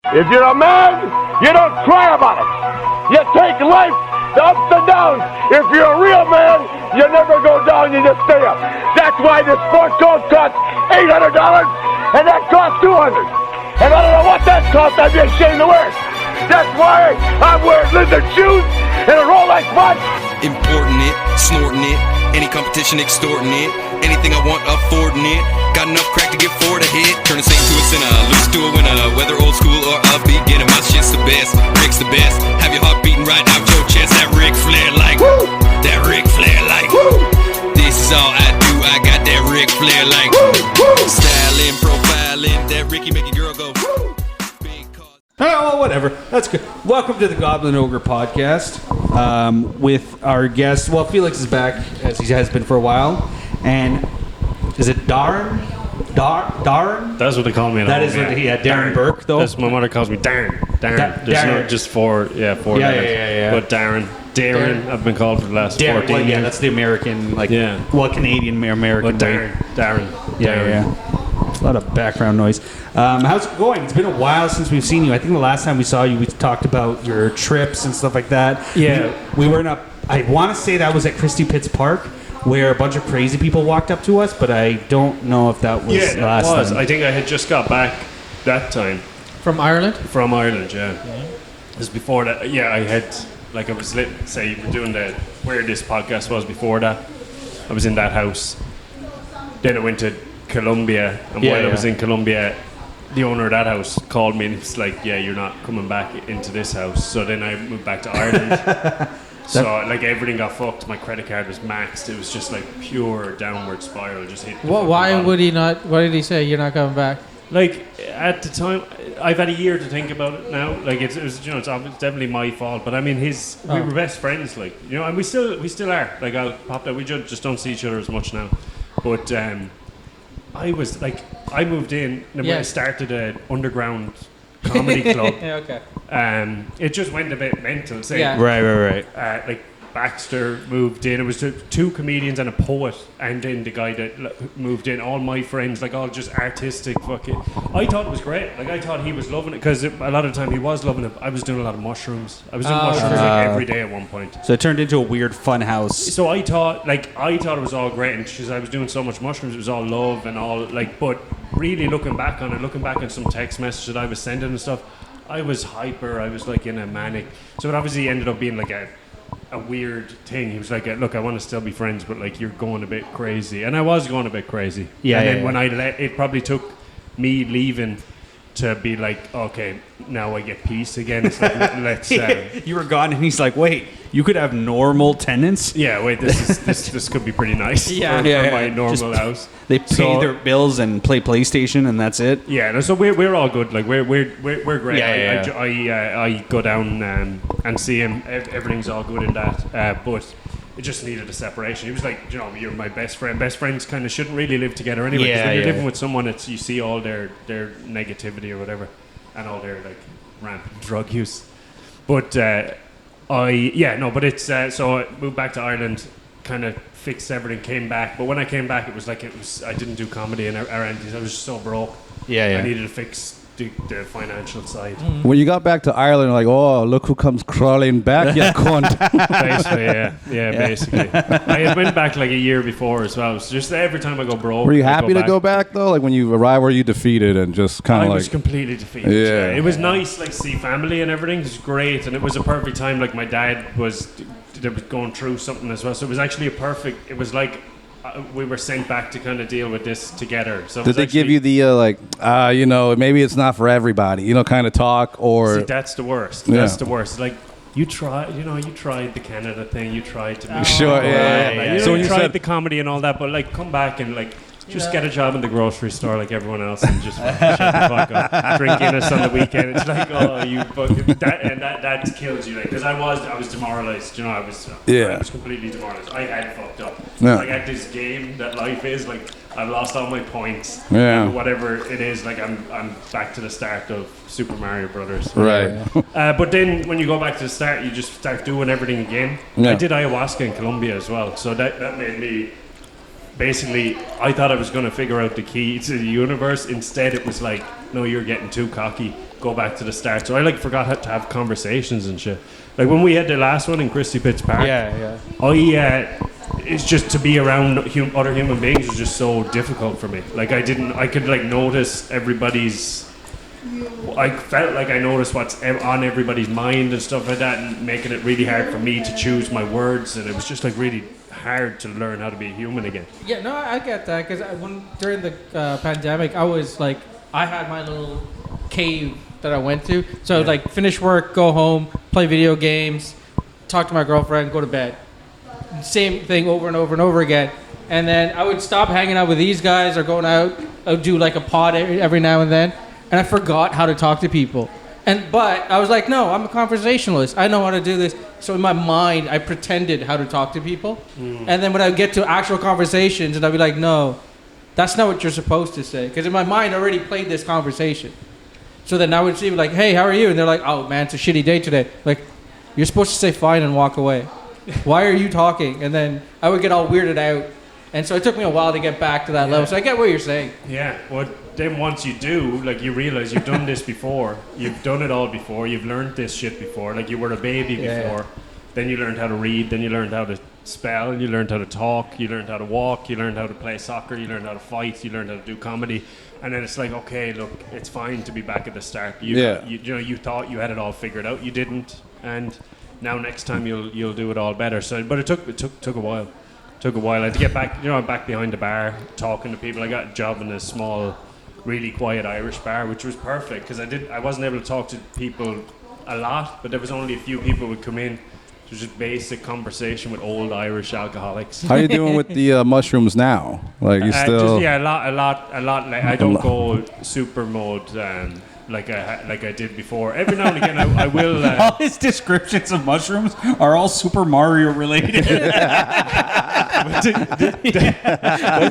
If you're a man, you don't cry about it. You take life, the ups and downs. If you're a real man, you never go down, you just stay up. That's why this sport coat costs $800 and that costs $200. And I don't know what that costs, I'd be ashamed to wear it. That's why I'm wearing lizard shoes and a Rolex watch. Importing it, snorting it, any competition extorting it, anything I want affording it, got enough crack to get forward a hit, turn a saint to a sinner, lose to a winner, whether old school or upbeat, getting my shit's the best, Rick's the best, have your heart beating right out your chest, that Ric Flair like, woo! That Ric Flair like, woo! This is all I do, I got that Ric Flair like, woo! Styling, profiling, that Ricky make a girl go, woo! Oh, well, whatever. That's good. Welcome to the Goblin Ogre podcast with our guest. Well, Felix is back, as he has been for a while. And is it Darren? Darren? That's what they call me. That is what he had. Darren Bourke, though. That's my mother calls me Darren. Darren. There's Darren. not just four letters. Yeah. But Darren, I've been called for the last 14 years. Yeah, that's the American, Canadian American. But Darren. Yeah. A lot of background noise. How's it going? It's been a while since we've seen you. I think the last time we saw you, we talked about your trips and stuff like that. Yeah. We were I want to say that was at Christie Pitts Park, where a bunch of crazy people walked up to us, but I don't know if that was last time. I think I had just got back that time. From Ireland? From Ireland, yeah. It was before that. Yeah, I had, I was, say, we're doing where this podcast was before that. I was in that house. Then I went to Colombia, and while I was in Colombia, the owner of that house called me and he was like, yeah, you're not coming back into this house. So then I moved back to Ireland. So everything got fucked. My credit card was maxed. It was just pure downward spiral. Just hit. Why would he not? What did he say? You're not coming back? At the time, I've had a year to think about it now. It's definitely my fault. But I mean, we were best friends, and we still are. I'll pop that. We just don't see each other as much now. But I moved in and I started an underground comedy club. Okay. It just went a bit mental. Right. Baxter moved in. It was two comedians and a poet, and then the guy that moved in. All my friends, all just artistic. Fucking. I thought it was great. I thought he was loving it because a lot of the time he was loving it. I was doing a lot of mushrooms. I was doing mushrooms every day at one point. So it turned into a weird fun house. So I thought it was all great, and because I was doing so much mushrooms, it was all love and all But really looking back on some text messages that I was sending and stuff, I was hyper. I was in a manic. So it obviously ended up being a weird thing. He was look, I want to still be friends, but you're going a bit crazy. And I was going a bit crazy. Yeah. And then when it probably took me leaving to be okay, now I get peace again. It's let's you were gone and he's like, wait, you could have normal tenants? Yeah, wait, this could be pretty nice for my normal house. They pay their bills and play PlayStation and that's it? Yeah, no, so we're all good. We're great. Yeah. I go down and see him. Everything's all good in that. But it just needed a separation. He was you're my best friend. Best friends kind of shouldn't really live together anyway. Because when you're living with someone, you see all their negativity or whatever, and all their rampant drug use. But so I moved back to Ireland, kind of fixed everything, came back. But when I came back, it was I didn't do comedy and I was just so broke. I needed to fix the financial side. When you got back to Ireland, oh, look who comes crawling back, you cunt. Basically, basically. I had went back a year before as well. So just every time I go broke. Were you happy to go back though? When you arrived, were you defeated and just kind of I was completely defeated. Yeah. It was nice, see family and everything. It was great, and it was a perfect time. My dad was going through something as well, so it was actually it was we were sent back to kind of deal with this together. So did they give you the maybe it's not for everybody, kind of talk, or? See, that's the worst. That's the worst. You tried the Canada thing. You tried to. Sure, yeah. So you tried the comedy and all that, but come back and just get a job in the grocery store like everyone else and just shut the fuck up. Drink Guinness on the weekend. It's oh, you fucking that kills you because I was demoralized. I was completely demoralized. I had fucked up. Yeah. At this game that life is I've lost all my points. Yeah. Whatever it is, I'm back to the start of Super Mario Brothers. Right. But then when you go back to the start, you just start doing everything again. Yeah. I did ayahuasca in Colombia as well, so that made me. Basically, I thought I was going to figure out the key to the universe. Instead, it was no, you're getting too cocky. go back to the start. So I like forgot how to have conversations and shit. Like when we had the last one in Christie Pitts Park. Yeah. It's just to be around other human beings was just so difficult for me. Like I could like notice everybody's. I felt like I noticed what's on everybody's mind and stuff like that, and making it really hard for me to choose my words, and it was just like really hard to learn how to be a human again. Yeah, no, I get that because during the pandemic, I was like, I had my little cave that I went to. So I would like finish work, go home, play video games, talk to my girlfriend, go to bed. Same thing over and over and over again. And then I would stop hanging out with these guys or going out. I would do like a pod every now and then. And I forgot how to talk to people. But I was like, no, I'm a conversationalist. I know how to do this. So in my mind, I pretended how to talk to people. And then when I would get to actual conversations, and I'd be like, no, that's not what you're supposed to say. Because in my mind, I already played this conversation. So then I would see like, hey, how are you? And they're like, oh, man, it's a shitty day today. Like, you're supposed to say fine and walk away. Why are you talking? And then I would get all weirded out. And so it took me a while to get back to that level. So I get what you're saying. Yeah, well, then once you do, like you realize you've done this before. You've done it all before. You've learned this shit before. Like you were a baby before. Then you learned how to read. Then you learned how to spell. You learned how to talk. You learned how to walk. You learned how to play soccer. You learned how to fight. You learned how to do comedy. And then it's like, okay, look, it's fine to be back at the start. You thought you had it all figured out. You didn't. And now next time you'll do it all better. So, but it took a while. Took a while. I had to get back. I'm back behind the bar, talking to people. I got a job in a small, really quiet Irish bar, which was perfect because I wasn't able to talk to people a lot, but there was only a few people who would come in. It was just basic conversation with old Irish alcoholics. How are you doing with the mushrooms now? Like you still? A lot. Like, I don't go super mode. Like I did before. Every now and again, I will. All his descriptions of mushrooms are all Super Mario related. That's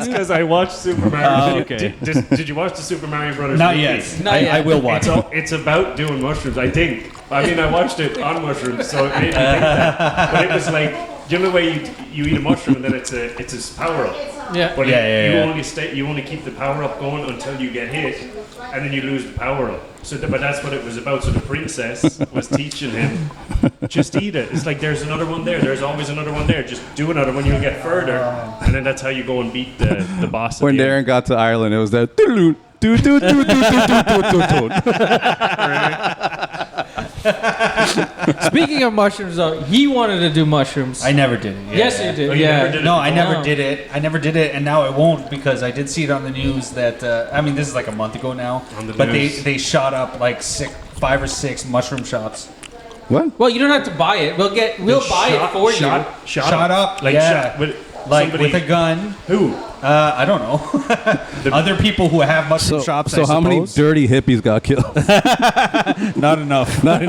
because I watched Super Mario. Okay. Did you watch the Super Mario Brothers? Not movie? yet. I will watch it. It's about doing mushrooms, I think. I mean, I watched it on mushrooms, so it made me think that. But it was like, you know the way you eat a mushroom and then it's a power up. Yeah. But Yeah. you only keep the power up going until you get hit, and then you lose the power up. So, but that's what it was about. So the princess was teaching him, just eat it. It's like there's another one there. There's always another one there. Just do another one. You'll get further, and then that's how you go and beat the boss. When Darren got to Ireland, it was that. Speaking of mushrooms, though, he wanted to do mushrooms. I never did it. Yeah, Yes, yeah. you did. Oh, you Yeah. never did it? No, I never No. did it. I never did it, and now I won't because I did see it on the news that this is like a month ago now. On the but news. they shot up like 5 or 6 mushroom shops. What? Well, you don't have to buy it. We'll buy it for you. Shot up, like yeah. shot with Like somebody, with a gun. who? I don't know. Other people who have mushroom shops. So I how many suppose. dirty hippies got killed? Not enough. But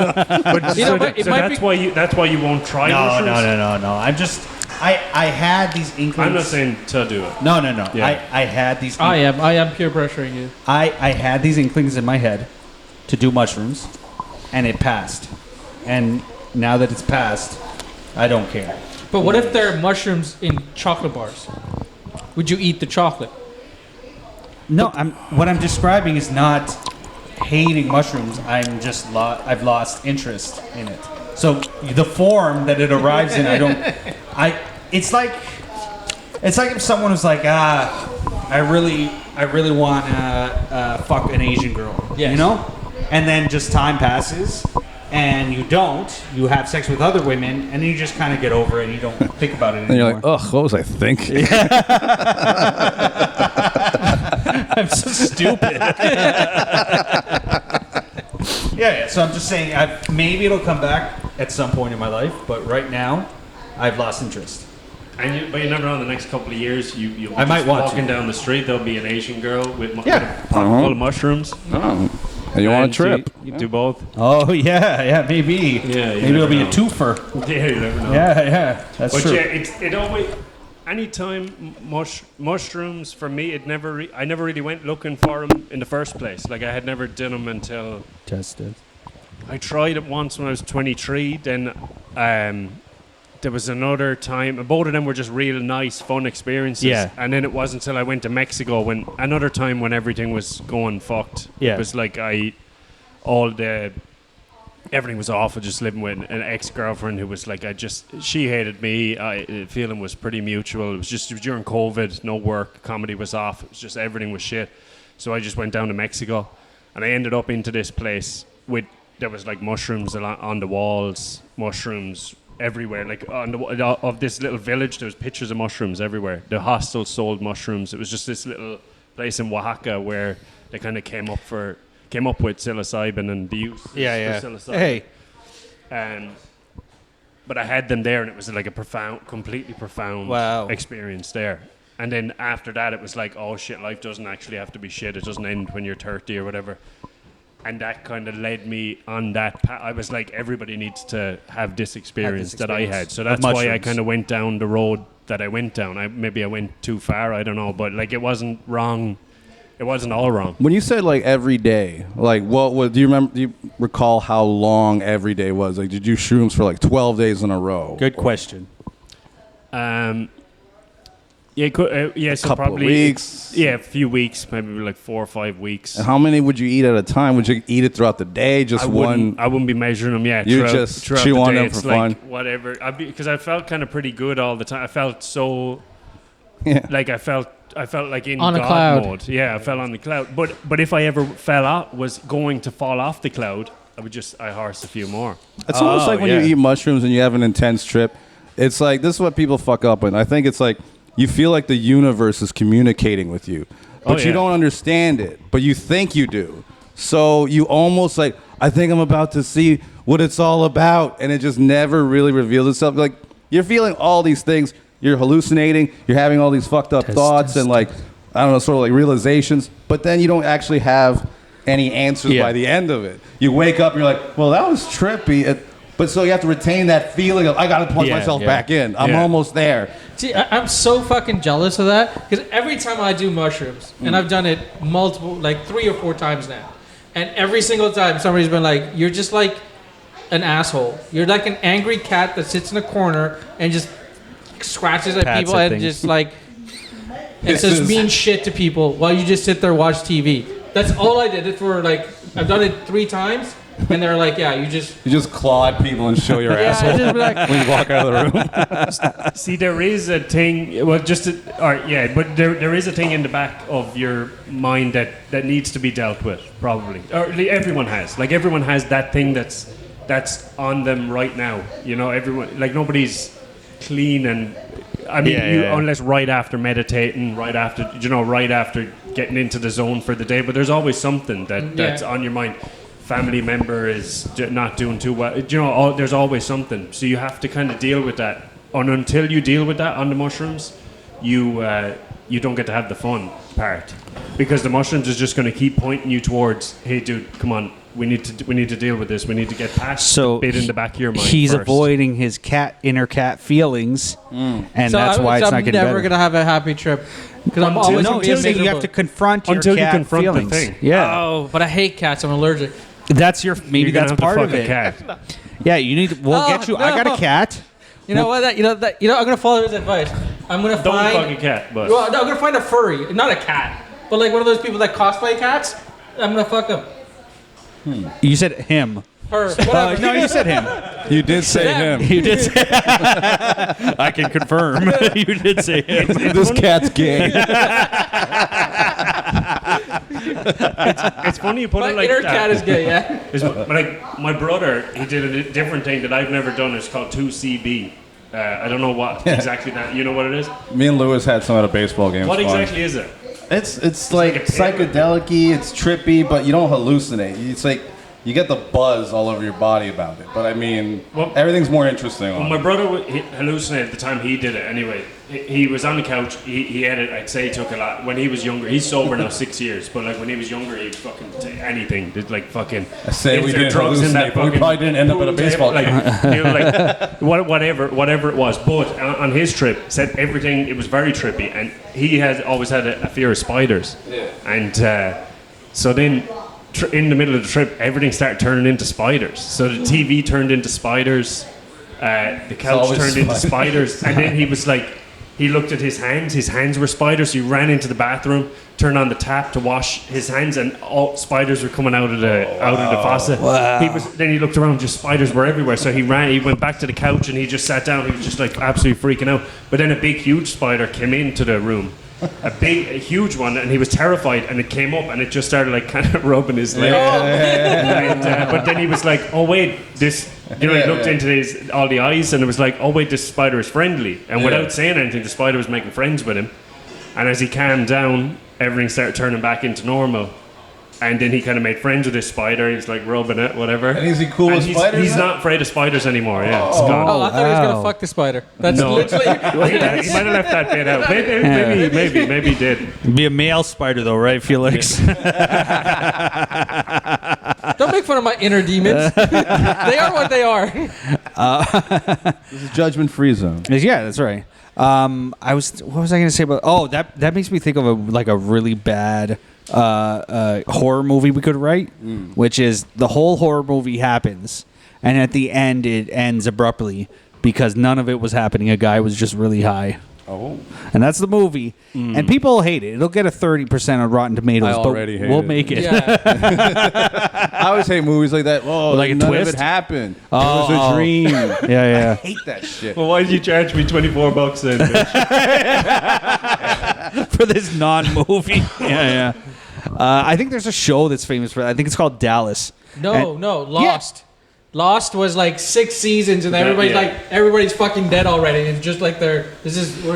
You know, it might be- that's why you won't try mushrooms. No. I'm just. I had these inklings. I'm not saying to do it. No. Yeah. I had these. I am peer pressuring you. I had these inklings in my head to do mushrooms, and it passed. And now that it's passed, I don't care. But what if there are mushrooms in chocolate bars? Would you eat the chocolate? No, what I'm describing is not hating mushrooms. I'm just I've lost interest in it. So the form that it arrives in, it's like if someone was like, I really want to fuck an Asian girl, Yes. you know, and then just time passes. And you have sex with other women, and then you just kind of get over it and you don't think about it anymore. And you're like, ugh, what was I thinking? I'm so stupid. Yeah, so I'm just saying, maybe it'll come back at some point in my life, but right now, I've lost interest. But you never know. In the next couple of years, you'll be I might just want walking to. down the street. There'll be an Asian girl with a Yeah. pocket full of mushrooms. Oh. And you want a And trip? You do both. Oh, yeah, maybe. Yeah, you maybe never it'll be a know. twofer. Yeah, you never know. Yeah, that's But true. yeah, it always. Anytime mushrooms for me, I never really went looking for them in the first place. Like I had never done them until Tested. I tried it once when I was 23. Then there was another time. Both of them were just real nice, fun experiences. Yeah. And then it wasn't until I went to Mexico when everything was going fucked. Yeah. It was like I everything was awful. Just living with an ex-girlfriend who was like, she hated me. The feeling was pretty mutual. It was just during COVID, no work, comedy was off. It was just everything was shit. So I just went down to Mexico, and I ended up into this place there was like mushrooms on the walls, mushrooms everywhere. Like of this little village, there was pictures of mushrooms everywhere. The hostel sold mushrooms. It was just this little place in Oaxaca where they kind of came up with psilocybin and the use for psilocybin. Hey. But I had them there, and it was like a completely profound experience there. And then after that, it was like, oh shit, life doesn't actually have to be shit. It doesn't end when you're 30 or whatever. And that kind of led me on that path. I was like, everybody needs to have this experience that I had. So that's why I kind of went down the road that I went down. Maybe I went too far, I don't know. But like, it wasn't wrong. It wasn't all wrong. When you said like every day, like what do you recall how long every day was? Like, did you shrooms for like 12 days in a row? Good question. Yeah, so couple probably of weeks. Yeah, a few weeks, maybe like 4 or 5 weeks. And how many would you eat at a time? Would you eat it throughout the day? Just one? I wouldn't be measuring them yet. You just chew on them for fun? Like whatever. Because I felt kind of pretty good all the time. I felt so... Yeah. Like I felt like in on God a cloud mode. Yeah, I fell on the cloud. But if I ever was going to fall off the cloud, I horse a few more. It's almost like when you eat mushrooms and you have an intense trip. It's like, this is what people fuck up with. I think it's like, you feel like the universe is communicating with you, but you don't understand it, but you think you do. So you almost like, I think I'm about to see what it's all about, and it just never really reveals itself. Like, you're feeling all these things, you're hallucinating, you're having all these fucked up thoughts and like, I don't know, sort of like realizations, but then you don't actually have any answers by the end of it. You wake up and you're like, well, that was trippy. But so you have to retain that feeling of, I got to plug myself back in. I'm almost there. See, I'm so fucking jealous of that, because every time I do mushrooms, and I've done it multiple, like 3 or 4 times now, and every single time somebody's been like, you're just like an asshole. You're like an angry cat that sits in a corner and just scratches at people and things. Just like, and says mean shit to people while you just sit there and watch TV. That's all I did it for. Like, I've done it 3 times. And they're like, yeah, you just clawed people and show your asshole when you walk out of the room. See, there is a thing. Well, but there is a thing in the back of your mind that needs to be dealt with, probably. Or everyone has. Like, everyone has that thing that's on them right now. You know, everyone. Like, nobody's clean and. I mean, unless right after meditating, right after getting into the zone for the day. But there's always something that's on your mind. Family member is not doing too well. You know, there's always something. So you have to kind of deal with that. And until you deal with that on the mushrooms, you don't get to have the fun part, because the mushrooms is just going to keep pointing you towards, hey, dude, come on, we need to deal with this. We need to get past the bit in the back of your mind. He's first. avoiding his inner cat feelings, and that's why it's not getting better. I'm never going to have a happy trip. Because I'm always you have to confront your cat feelings. The thing. Yeah. Oh, but I hate cats. I'm allergic. That's that's part of it. Cat. Yeah, you need. We'll get you. No. I got a cat. You know what? I'm gonna follow his advice. I'm gonna don't fuck a cat, but well, no, I'm gonna find a furry, not a cat, but like one of those people that cosplay cats. I'm gonna fuck him. You said him. Her. Whatever. No, you said him. You did say him. You did say. I can confirm. You did say him. This cat's gay. It's funny you put it like that. My cat is gay, yeah. Like my brother, he did a different thing that I've never done. It's called 2CB. I don't know what exactly that. You know what it is? Me and Lewis had some at a baseball game. What exactly is it? It's like psychedelic-y, it's trippy, but you don't hallucinate. It's like you get the buzz all over your body about it. But I mean, everything's more interesting. Well, my brother hallucinated the time he did it. Anyway, he was on the couch. He had it. I'd say he took a lot when he was younger. He's sober now 6 years, but like when he was younger, he'd fucking take anything. Did like fucking. I say we didn't hallucinate, but we probably didn't end up at a baseball game. Whatever it was. But on his trip, said everything. It was very trippy, and he has always had a fear of spiders. Yeah. And so then. In the middle of the trip, everything started turning into spiders. So the TV turned into spiders, the couch turned into spiders, and then he was like, he looked at his hands were spiders, so he ran into the bathroom, turn on the tap to wash his hands, and all spiders were coming out of the faucet. Wow. Then he looked around, just spiders were everywhere. So he went back to the couch, and he just sat down. He was just like absolutely freaking out. But then a big, huge spider came into the room. A huge one, and he was terrified, and it came up and it just started like kind of rubbing his leg. But then he was like, oh wait, this, he looked into all the eyes, and it was like, oh wait, this spider is friendly. And without saying anything, the spider was making friends with him. And as he calmed down, everything started turning back into normal. And then he kind of made friends with this spider. He's like rubbing it, whatever. And is he cool with spiders? He's not afraid of spiders anymore. Yeah, it's gone. Oh, I thought he was gonna fuck the spider. That's literally. He might have left that bit out. Maybe he did. It'd be a male spider, though, right, Felix? Don't make fun of my inner demons. They are what they are. This is a judgment-free zone. Yeah, that's right. What was I going to say about? Oh, that makes me think of a really bad horror movie we could write, which is the whole horror movie happens, and at the end it ends abruptly because none of it was happening. A guy was just really high. Oh, and that's the movie, and people hate it. It'll get a 30% on Rotten Tomatoes, I already hate we'll it. make it. I always hate movies like that. Oh, Like a none twist? of it happened. It was a dream. Yeah. I hate that shit. Well, why did you charge me $24 then? Bitch? For this non-movie. Yeah. I think there's a show that's famous for that. I think it's called Dallas. No, Lost. Lost was like 6 seasons, and everybody's fucking dead already. And just like we're in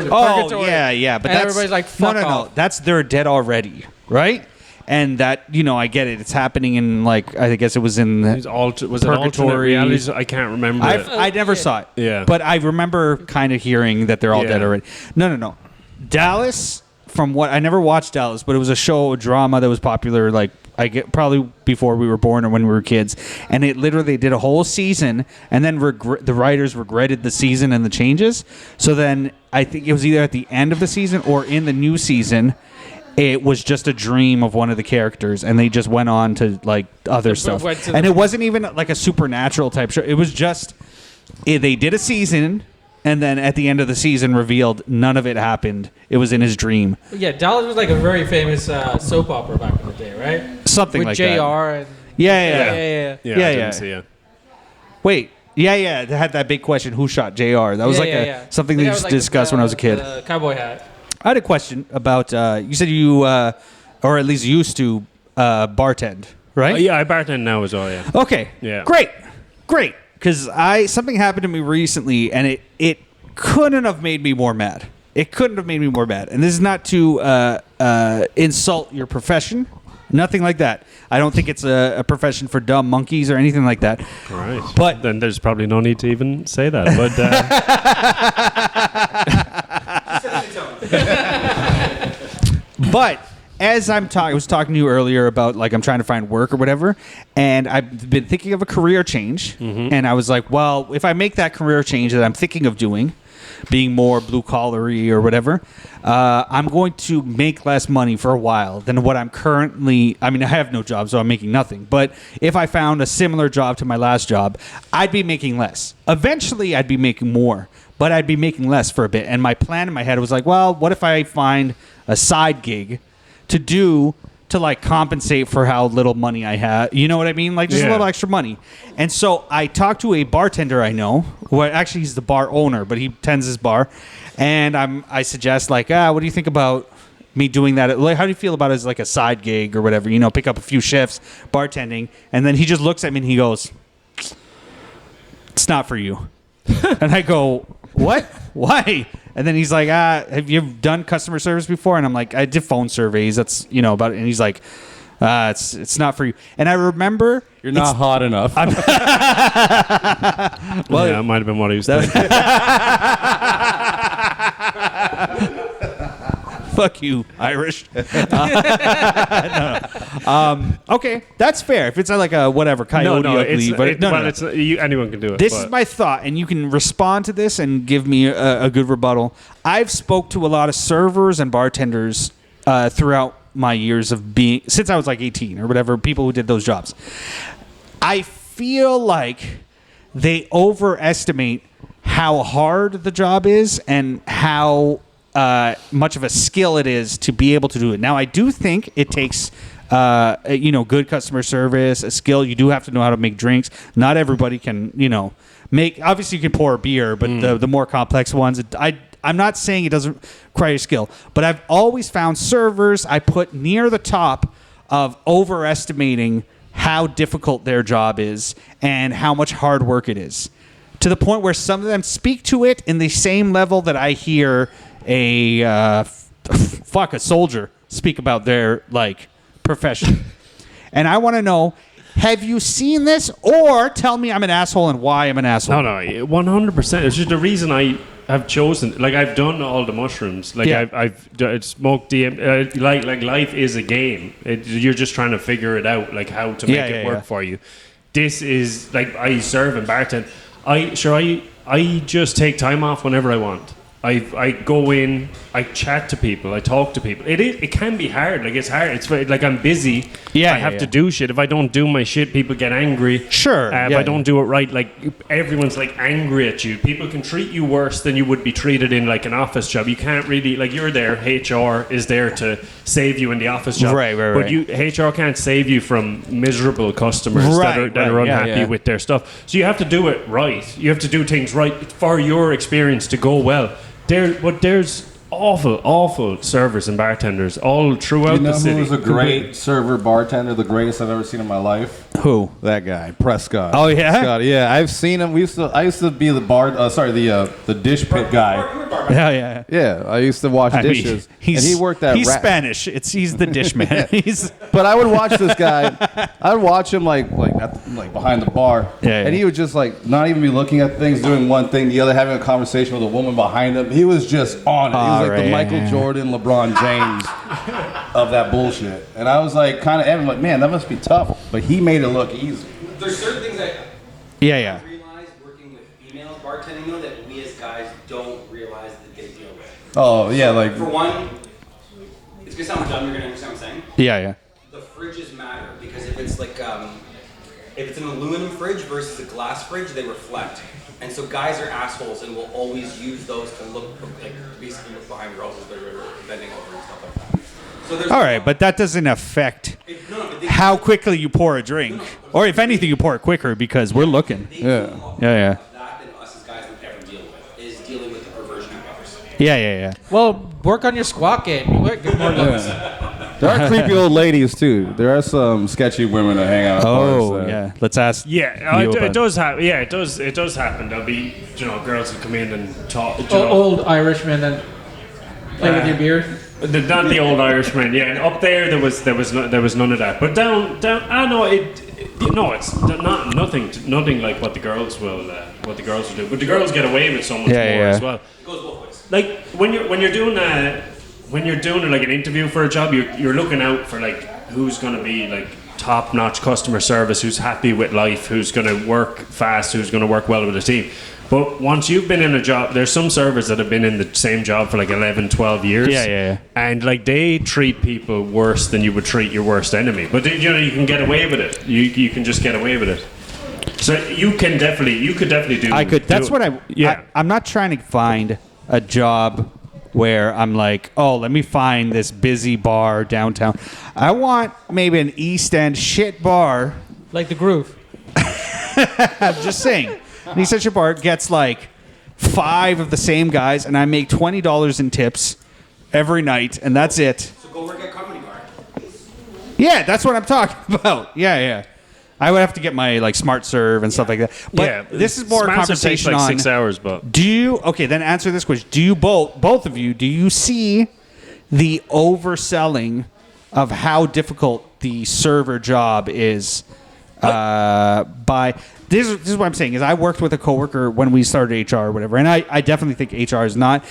purgatory. Yeah. But and that's, everybody's like, fuck off. No. That's they're dead already, right? And that, I get it. It's happening in I guess it was in was it alternate realities? I can't remember. I never saw it. Yeah. But I remember kind of hearing that they're all dead already. No. Dallas, from what I never watched Dallas, but it was a drama that was popular probably before we were born or when we were kids, and it literally did a whole season, and then the writers regretted the season and the changes. So then I think it was either at the end of the season or in the new season, it was just a dream of one of the characters, and they just went on to other stuff. And it wasn't even like a supernatural type show. It was just they did a season. And then at the end of the season revealed none of it happened. It was in his dream. Yeah, Dallas was like a very famous soap opera back in the day, right? Something with like JR that. and Yeah. Wait. Yeah. They had that big question, who shot JR? That was something they used to discuss when I was a kid. The cowboy hat. I had a question about, you said you, or at least used to bartend, right? Yeah, I bartend now as well, yeah. Okay. Yeah. Great. Because something happened to me recently, and it couldn't have made me more mad. It couldn't have made me more mad. And this is not to insult your profession. Nothing like that. I don't think it's a profession for dumb monkeys or anything like that. All right. But then there's probably no need to even say that. But as I was talking to you earlier about I'm trying to find work or whatever, and I've been thinking of a career change, and I was like, well, if I make that career change that I'm thinking of doing, being more blue-collary or whatever, I'm going to make less money for a while than what I'm currently... I mean, I have no job, so I'm making nothing. But if I found a similar job to my last job, I'd be making less. Eventually, I'd be making more, but I'd be making less for a bit. And my plan in my head was well, what if I find a side gig to compensate for how little money I have, you know what I mean? Just a little extra money. And so I talked to a bartender I know, who actually he's the bar owner, but he tends his bar, and I suggest what do you think about me doing that? How do you feel about it as a side gig or whatever? Pick up a few shifts bartending, and then he just looks at me and he goes, "It's not for you." And I go, "What? Why?" And then he's like, have you done customer service before? And I'm like, I did phone surveys. That's, about it. And he's like, it's not for you. And I remember... You're not hot enough. well, yeah, it might have been what he was thinking. Fuck you, Irish. No. Okay, that's fair. If it's a whatever, coyote ugly. Anyone can do it. This is my thought, and you can respond to this and give me a good rebuttal. I've spoke to a lot of servers and bartenders throughout my years of since I was 18 or whatever, people who did those jobs. I feel like they overestimate how hard the job is and how much of a skill it is to be able to do it. Now, I do think it takes good customer service, a skill. You do have to know how to make drinks. Not everybody can, make. Obviously, you can pour a beer, but the more complex ones, I'm not saying it doesn't require skill, but I've always found servers I put near the top of overestimating how difficult their job is and how much hard work it is, to the point where some of them speak to it in the same level that I hear a soldier speak about their profession. And I want to know, have you seen this, or tell me I'm an asshole and why I'm an asshole? No, 100%. It's just the reason I have chosen. I've done all the mushrooms. I've smoked DM. Life is a game. You're just trying to figure it out, how to make it work for you. This is I serve and bartend. I just take time off whenever I want. I go in, I chat to people, I talk to people. It can be hard. It's hard. It's very, I'm busy. I have to do shit. If I don't do my shit, people get angry. Sure. If I don't do it right, everyone's angry at you. People can treat you worse than you would be treated in an office job. You can't really you're there. HR is there to save you in the office job. Right. But HR can't save you from miserable customers that are unhappy with their stuff. So you have to do it right. You have to do things right for your experience to go well. There's awful servers and bartenders all throughout the city. Who's a great server bartender, the greatest I've ever seen in my life? Who? That guy, Prescott. Oh yeah, Prescott, yeah. I've seen him. I used to be the dish pit guy. Yeah. Yeah, I used to wash dishes. And he worked that. He's Spanish. He's the dish man. But I would watch this guy. I would watch him behind the bar, and he would just not even be looking at things, doing one thing, the other, having a conversation with a woman behind him. He was just on it. He was the Michael Jordan, LeBron James of that bullshit. And I was kind of man, that must be tough. But he made it look easy. There's certain things I realize working with females bartending though that we as guys don't realize that they deal with. Oh yeah, for one, it's gonna sound dumb. You're gonna understand what I'm saying. Yeah. The fridges matter because if it's if it's an aluminum fridge versus a glass fridge, they reflect. And so guys are assholes and will always use those to basically look behind girls as they're bending over and stuff like that. So all right, but that doesn't affect how quickly you pour a drink, or if anything, you pour it quicker because we're looking. Yeah. That than us as guys would ever deal with is dealing with the perversion of others. Yeah. Well, work on your squat game. You might get more looks. There are creepy old ladies too. There are some sketchy women that hang out at bars. Yeah. Let's ask. It does happen. Yeah, it does happen. There'll be girls who come in and talk. Old Irishmen that play with your beard. Not the old Irishman. Yeah, and up there was none of that. But down. It's nothing like what the girls will do. But the girls get away with so much more as well. It goes both ways. When you're doing an interview for a job, you're looking out for who's going to be top-notch customer service, who's happy with life, who's going to work fast, who's going to work well with the team. But once you've been in a job, there's some servers that have been in the same job for 11, 12 years. Yeah. And they treat people worse than you would treat your worst enemy. But you can get away with it. You can just get away with it. So you could definitely do. I could. That's what I'm not trying to find a job where I'm let me find this busy bar downtown. I want maybe an East End shit bar. Like the Groove. I'm just saying. An East End shit bar gets 5 of the same guys, and I make $20 in tips every night, and that's it. So go work at Comedy Bar. Yeah, that's what I'm talking about. Yeah. I would have to get my smart serve and stuff like that. But this is more a conversation takes on 6 hours, but then answer this question. Do you both of you, do you see the overselling of how difficult the server job is by this is what I'm saying is I worked with a coworker when we started HR or whatever, and I definitely think HR is not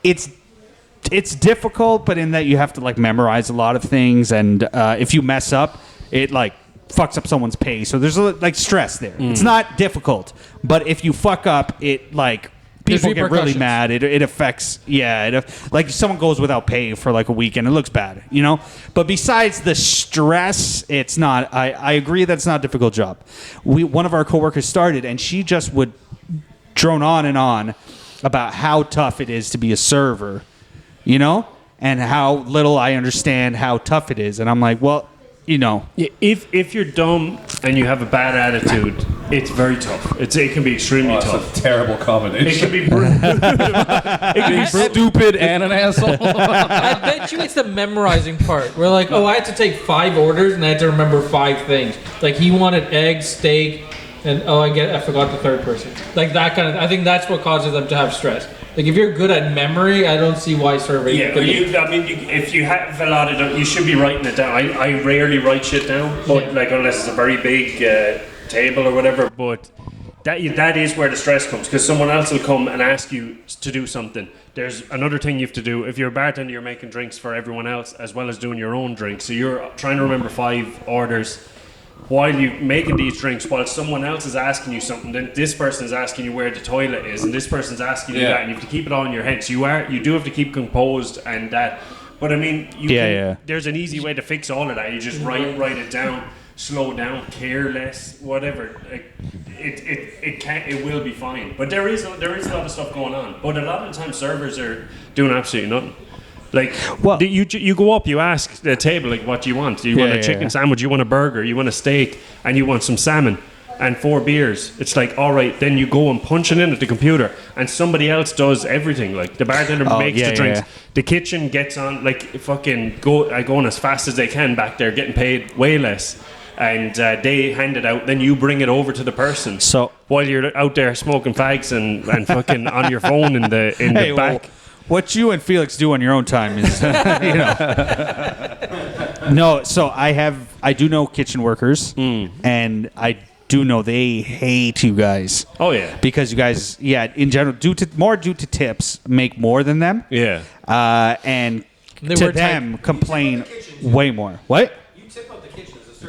it's difficult, but in that you have to memorize a lot of things, and if you mess up, it fucks up someone's pay. So there's stress there. It's not difficult, but if you fuck up, it people get really mad. It affects. If someone goes without pay for a weekend, it looks bad, But besides the stress, it's not. I agree that it's not a difficult job. One of our coworkers started, and she just would drone on and on about how tough it is to be a server. you know, and how little I understand how tough it is. And I'm like, well, you know. Yeah, if you're dumb and you have a bad attitude, it's very tough. It can be extremely tough. It's a terrible combination. It can be it can be stupid and an asshole. I bet you it's the memorizing part. We're like, I had to take 5 orders and I had to remember 5 things. Like he wanted eggs, steak, and I forgot the third person. Like that kind of. I think that's what causes them to have stress. Like if you're good at memory, I don't see why serving. Yeah, if you have a lot of, you should be writing it down. I rarely write shit down, but like unless it's a very big table or whatever. But that is where the stress comes, because someone else will come and ask you to do something. There's another thing you have to do. If you're a bartender, you're making drinks for everyone else as well as doing your own drinks. So you're trying to remember 5 orders while you're making these drinks, while someone else is asking you something. Then this person is asking you where the toilet is, and this person's asking you that, and you have to keep it all in your head. So you do have to keep composed and that. But I mean, there's an easy way to fix all of that. You just write it down, slow down, care less, whatever. It will be fine. But there is a lot of stuff going on. But a lot of the time, servers are doing absolutely nothing. Like, well, you go up, you ask the table, like, what do you want? Do you want a chicken sandwich? You want a burger? You want a steak? And you want some salmon and 4 beers. It's like, all right, then you go and punch it in at the computer, and somebody else does everything. Like, the bartender makes the drinks. Yeah. The kitchen gets on, like, going as fast as they can back there, getting paid way less. And they hand it out, then you bring it over to the person. So while you're out there smoking fags and fucking on your phone in the back. Well, what you and Felix do on your own time is, you know. No, so I do know kitchen workers, and I do know they hate you guys. Oh yeah, because you guys, in general, due to tips, make more than them. Yeah, and to them complain way more. What?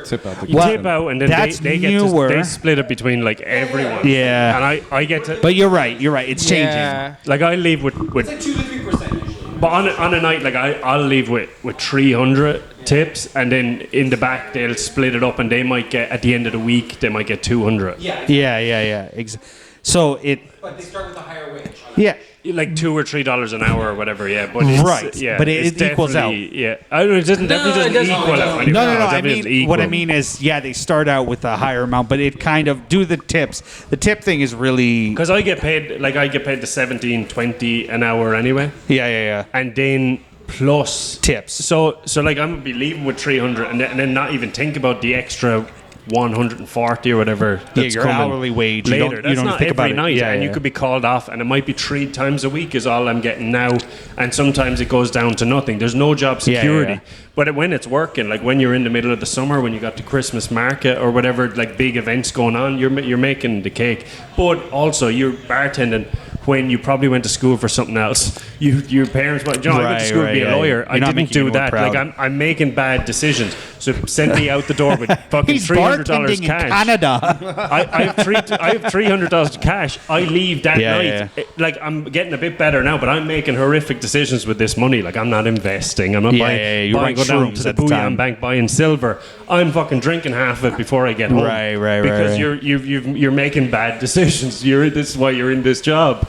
Tip out the you tip out, and then they split it between like everyone. Yeah, and I get to. But you're right. It's changing. Like I leave with it's like 2 to 3% usually. But on a night, like I'll leave with 300 tips, and then in the back they'll split it up, and they might get, at the end of the week, they might get 200. Yeah. So But they start with a higher wage. Yeah. Like $2 or $3 an hour or whatever, but it equals out. Yeah, I don't know. It doesn't equal out. Anyway. No. I mean, what I mean is, they start out with a higher amount, but it kind of do the tips. The tip thing is really because I get paid the $17.20 an hour anyway. Yeah. And then plus tips. So like I'm gonna be leaving with 300, and then not even think about the extra 140 or whatever. That's your hourly wage later. That's not think every about night, it. and you could be called off, and it might be 3 times a week is all I'm getting now, and sometimes it goes down to nothing. There's no job security. But when it's working, like when you're in the middle of the summer, when you got the Christmas market or whatever, like big events going on, you're making the cake. But also you're bartending when you probably went to school for something else. Your parents went, I went to school to be a lawyer. I didn't do that. Like I'm making bad decisions. So send me out the door with fucking $300 cash. In Canada. I have $300 cash. I leave that night. Like I'm getting a bit better now, but I'm making horrific decisions with this money. Like I'm not investing. I'm not buying. Go down to the bullion bank buying silver. I'm fucking drinking half of it before I get home. Right. Because you're making bad decisions. This is why you're in this job.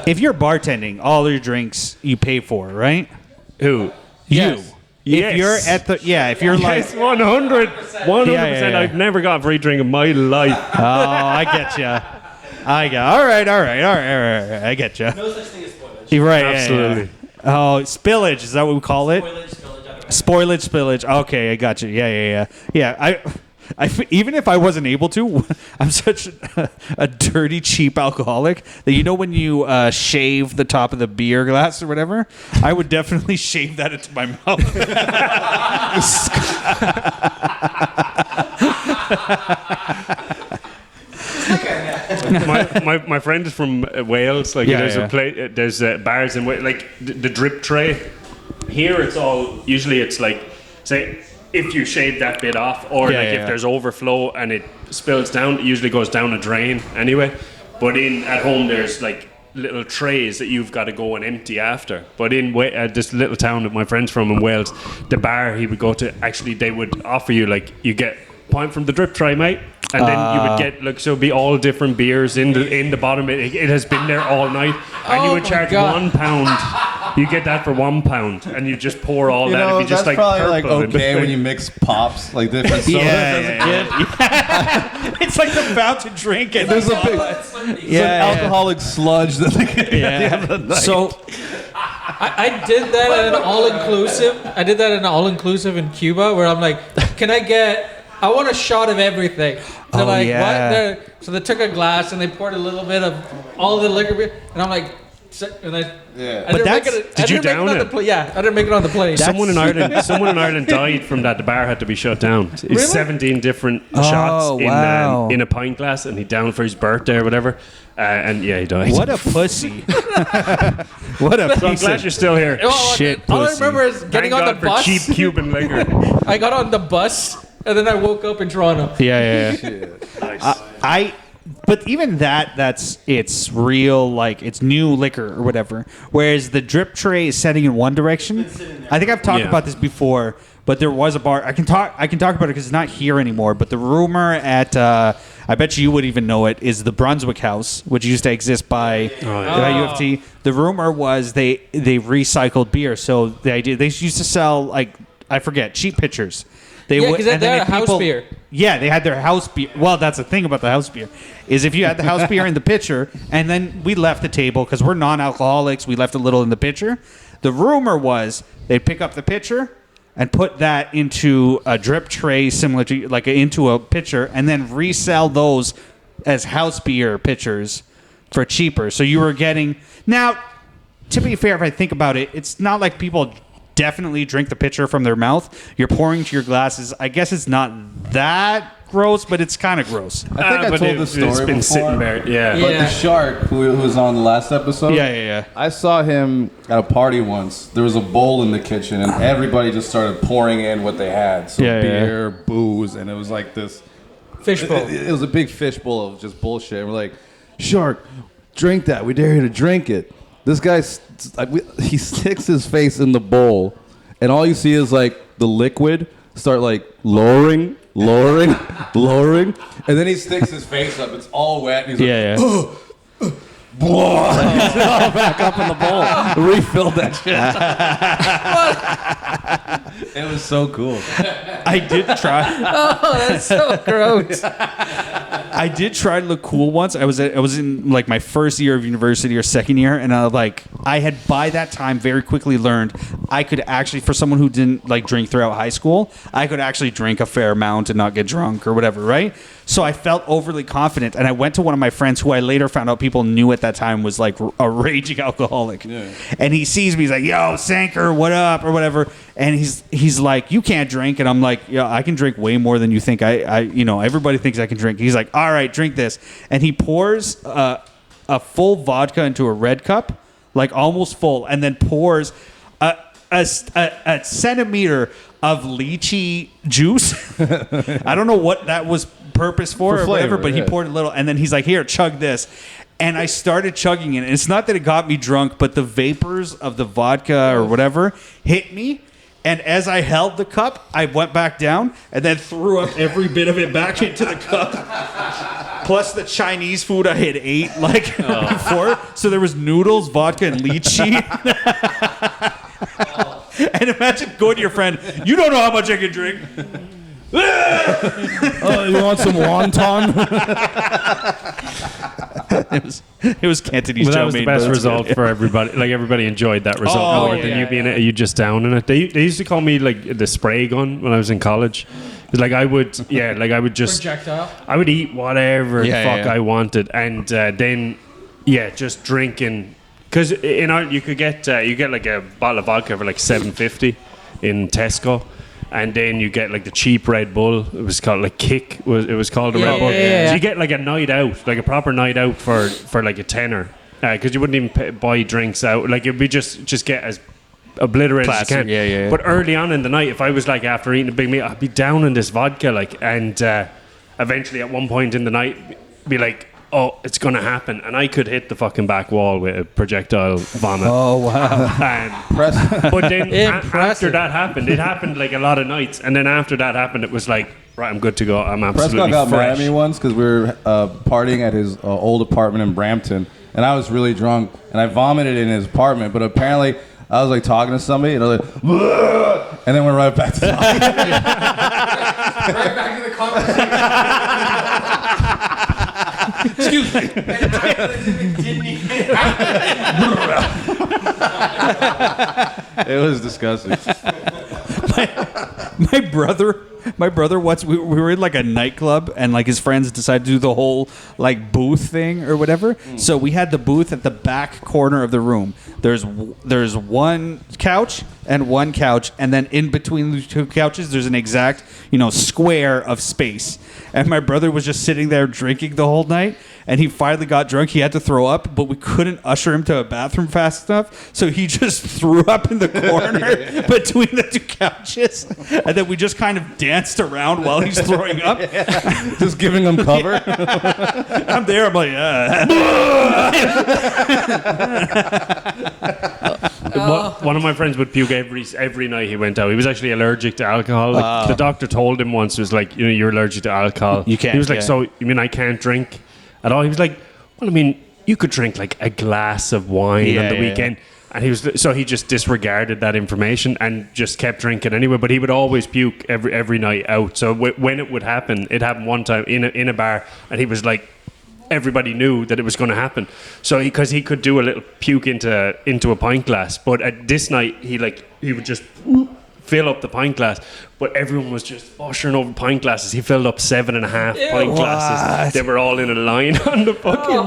If you're bartending, all your drinks you pay for, right? Who? You. Yes. If you're at the if you're like 100%. I've never got a free drink in my life. Oh, I get you. All right. I get you. No such thing as spoilage. You're right. Absolutely. Oh, spillage, is that what we call it? Spoilage, spillage. Okay, I got you. Yeah. I even if I wasn't able to, I'm such a dirty, cheap alcoholic that when you shave the top of the beer glass or whatever, I would definitely shave that into my mouth. my friend is from Wales. Like there's bars in Wales, like the drip tray. Here it's all usually it's like say. If you shave that bit off, or if there's overflow and it spills down, it usually goes down a drain anyway. But at home, there's like little trays that you've got to go and empty after. But in this little town that my friend's from in Wales, the bar he would go to, actually they would offer you you get a pint from the drip tray, mate. And then you would get so it'd be all different beers in the bottom. It has been there all night, and you would charge £1 You get that for £1, and you just pour all You that. know, If you just that's like probably like purple in the okay thing. when you mix pops, like different sodas as a kid. It's like the fountain drink, and There's a big, it's an alcoholic sludge that they get at the end of the night. So I did that at an all-inclusive. I did that at an all-inclusive in Cuba, where I'm like, "Can I get? I want a shot of everything." They're Oh, like, yeah. "What?" So they took a glass and they poured a little bit of all the liquor beer, and I'm like, and I didn't make it. Did you down on it? the plate. Yeah, I didn't make it on the plate. Someone in Ireland died from that. The bar had to be shut down. It's Really? 17 different shots wow. in a pint glass, and he downed for his birthday or whatever. And yeah, he died. what a pussy. What a So I'm piece glad of you're still here. shit All I pussy. remember is getting Thank on God the for bus. cheap Cuban liquor. I got on the bus, and then I woke up in Toronto. Yeah. Nice. But even it's real, like it's new liquor or whatever. Whereas the drip tray is setting in one direction. I think I've talked Yeah. about this before, but there was a bar. I can talk about it because it's not here anymore. But the rumor at I bet you would even know it is the Brunswick House, which used to exist by UFT. The rumor was they recycled beer, so the idea they used to sell like I forget cheap pitchers. Yeah, would- because and they then had a if house people- beer. Yeah, they had their house beer. Well, that's the thing about the house beer is if you had the house beer in the pitcher, and then we left the table because we're non-alcoholics. We left a little in the pitcher. The rumor was they'd pick up the pitcher and put that into a drip tray similar to like into a pitcher, and then resell those as house beer pitchers for cheaper. So you were getting now. To be fair, if I think about it, it's not like people definitely drink the pitcher from their mouth. You're pouring to your glasses. I guess it's not that gross, but it's kind of gross. I think I but told this story It's been before. sitting there. Yeah. But Yeah. the shark who was on the last episode, Yeah. I saw him at a party once. There was a bowl in the kitchen, and everybody just started pouring in what they had. So Yeah, yeah. beer, booze, and it was like this. Fishbowl. It was a big fishbowl of just bullshit. And we're like, Shark, drink that. We dare you to drink it. This guy, he sticks his face in the bowl, and all you see is like the liquid start like lowering, and then he sticks his face up. It's all wet. And he's like, It's all back up in the bowl. Refilled that shit. It was so cool. I did try. Oh, that's so gross. I did try to look cool once. I was in like my first year of university or second year, and I had by that time very quickly learned I could actually, for someone who didn't like drink throughout high school, I could actually drink a fair amount and not get drunk or whatever, right? So I felt overly confident, and I went to one of my friends who I later found out people knew at that time was like a raging alcoholic. Yeah. And he sees me, he's like, "Yo, Sanker, what up?" or whatever. And he's like, "You can't drink," and I'm like, "Yeah, I can drink way more than you think. Everybody thinks I can drink." He's like, "All right, drink this," and he pours a full vodka into a red cup, like almost full, and then pours a centimeter of lychee juice. I don't know what that was purpose for or whatever, flavor, but he yeah. poured a little, and then he's like, "Here, chug this." And I started chugging it. And it's not that it got me drunk, but the vapors of the vodka or whatever hit me. And as I held the cup, I went back down and then threw up every bit of it back into the cup. Plus the Chinese food I had ate before. So there was noodles, vodka, and lychee. And imagine going to your friend, "You don't know how much I can drink." Oh, you want some wonton? It was Cantonese Well, that chow was the mein, best but it's result good. for everybody. Like everybody enjoyed that result Oh, more than yeah, you being you just down in it. They used to call me like the spray gun when I was in college. It's like I would just Projectile. I would eat whatever Yeah, the fuck yeah. I wanted, and then just drinking. Because you could get you get like a bottle of vodka for like $7.50 in Tesco. And then you get like the cheap Red Bull. It was called like Kick. It was called a Yeah, Red Bull. yeah, yeah. So you get like a night out, like a proper night out for like a tenner, because you wouldn't even buy drinks out. Like it'd be just get as obliterated as Classic, you can. yeah. But early on in the night, if I was like after eating a big meal, I'd be down in this vodka, and eventually at one point in the night, be like, "Oh, it's gonna happen," and I could hit the fucking back wall with a projectile vomit. Oh, wow. But then after Impressive. that happened, it happened like a lot of nights, and then after that happened, it was like, right, I'm good to go. I'm absolutely Prescott got mad fresh. at me once because we were partying at his old apartment in Brampton, and I was really drunk, and I vomited in his apartment. But apparently, I was like talking to somebody, and I was like, "Bleh," and then went right back to talking. Right back to the conversation. Excuse me. It was disgusting. My brother once we were in like a nightclub and like his friends decided to do the whole like booth thing or whatever. So we had the booth at the back corner of the room. There's one couch, and then in between the two couches there's an exact, square of space. And my brother was just sitting there drinking the whole night, and he finally got drunk. He had to throw up, but we couldn't usher him to a bathroom fast enough, so he just threw up in the corner between the two couches, and then we just kind of danced around while he's throwing up. Just giving him cover. I'm there. I'm like, One of my friends would puke every night he went out. He was actually allergic to alcohol. Like, the doctor told him once, was like, you're allergic to alcohol. You can't. He was like, so you mean I can't drink at all? He was like, well, I mean, you could drink like a glass of wine on the weekend. And he just disregarded that information and just kept drinking anyway. But he would always puke every night out. So when it would happen, it happened one time in a bar, and he was like, everybody knew that it was going to happen. So because he could do a little puke into a pint glass, but at this night he would just fill up the pint glass, but everyone was just ushering over pint glasses. He filled up 7.5 pint glasses. They were all in a line on the fucking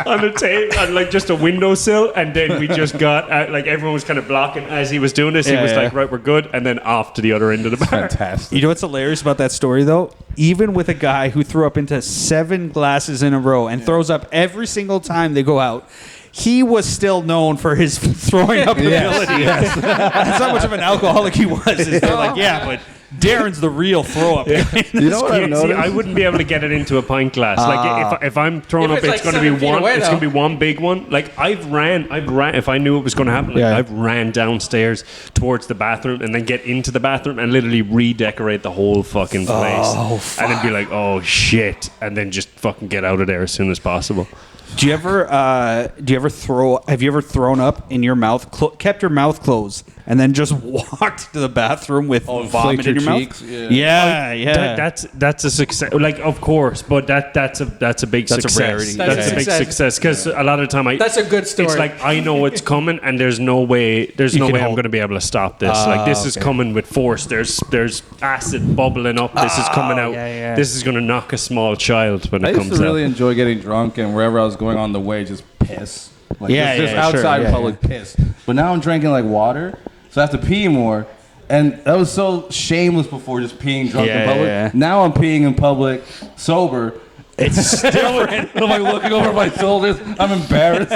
on the table, on like just a windowsill. And then we just got out, like everyone was kind of blocking as he was doing this. He was like, right, we're good, and then off to the other end of the bar. Fantastic. You know what's hilarious about that story though? Even with a guy who threw up into 7 glasses in a row and throws up every single time they go out, he was still known for his throwing up ability. Yes. That's how much of an alcoholic he was. They're like, yeah, but Darren's the real throw up guy. You know what I've See, noticed? I wouldn't be able to get it into a pint glass. Like if I'm throwing If up, it's it's like going to be 7 feet one. away, It's though. going to be one big one. Like I've ran. If I knew it was going to happen, I've ran downstairs towards the bathroom and then get into the bathroom and literally redecorate the whole fucking place. And then be like, oh shit, and then just fucking get out of there as soon as possible. Do you ever have you ever thrown up in your mouth, kept your mouth closed, and then just walked to the bathroom with vomit in your cheeks? mouth? Yeah. That's a success. Like, of course, but that's a big That's a success. rarity. That's a big success because a lot of the time That's a good story. It's like I know it's coming, and there's no way I'm going to be able to stop this. Like this is coming with force. There's acid bubbling up. This is coming out. yeah. This is going to knock a small child when I it used comes to out. really enjoy getting drunk, and wherever I was going on the way, just piss. Like, Yeah, just yeah, outside sure, in public, piss. But now I'm drinking like water, so I have to pee more. And that was so shameless before, just peeing drunk in public. Yeah. Now I'm peeing in public sober. It's different. I'm like looking over my shoulders. I'm embarrassed.